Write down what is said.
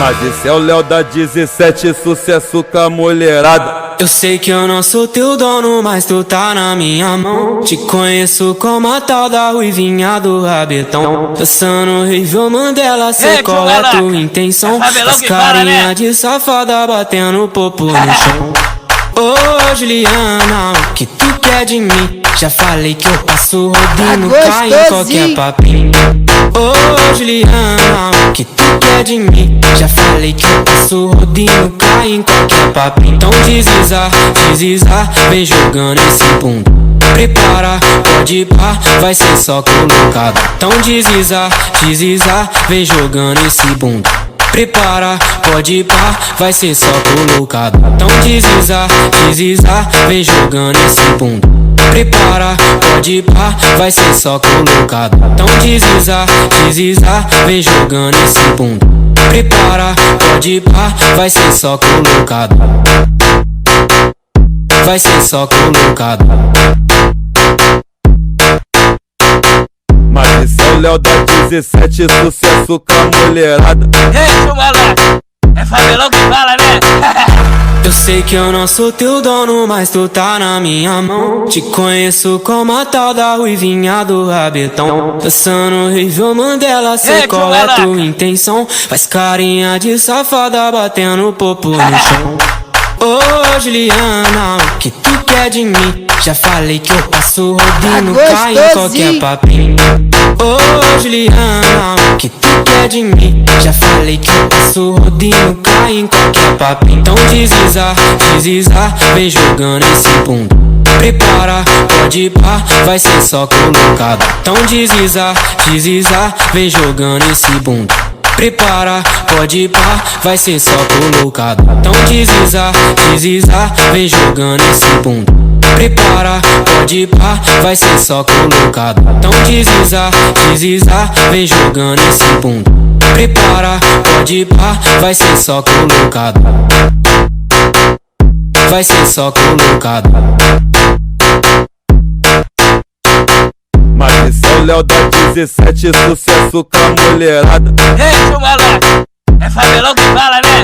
Mas esse é o Léo da 17, sucesso com a mulherada. Eu sei que eu não sou teu dono, mas tu tá na minha mão. Te conheço como a tal da ruivinha do rabetão. Dançando Rivel Mandela, sei qual é tua intenção. As carinha de safada batendo popo no chão. Ô Juliana, o que tu quer de mim? Já falei que eu passo rodinho, cai em qualquer papinho. Ô Juliana, o que tu quer de mim? Já falei que eu passo rodinho, cai em qualquer papinho. Então deslizar, vem jogando esse bundo. Prepara, pode ir pá, vai ser só colocado. Então deslizar, vem jogando esse bundo. Prepara, pode ir pá, vai ser só colocado. Então deslizar, vem jogando esse bundo. Prepara, pode ir pá, vai ser só colocado. Então deslizar, vem jogando esse bundo. Prepara, pode ir pá, vai ser só colocado. Vai ser só colocado. Mas esse é o Léo da 17, sucesso com a mulherada. Ei, seu malandro, é favelão que fala, né? Eu sei que eu não sou teu dono, mas tu tá na minha mão. Te conheço como a tal da ruivinha do rabetão. Dançando Rivel Mandela, sei qual é tua intenção. Faz carinha de safada batendo popo no chão. Ô Juliana, o que tu quer de mim? Já falei que eu passo rodinho, cai em qualquer papinho. Ô Juliana, o que tu quer de mim? Já falei que eu passo rodinho, cai em qualquer papinho. Então deslizar, vem jogando esse bundo. Prepara, pode ir pá, vai ser só colocado. Então deslizar, vem jogando esse bundo. Prepara, pode ir pá, vai ser só colocado. Então deslizar, vem jogando esse bundo. Prepara, pode ir pá, vai ser só colocado. Então deslizar, vem jogando esse bundo. Prepara, pode ir pá, vai ser só colocado. Vai ser só colocado. Mas esse é o Léo da 17, sucesso com a mulherada. Ei, seu malandro, é favelão que fala, né?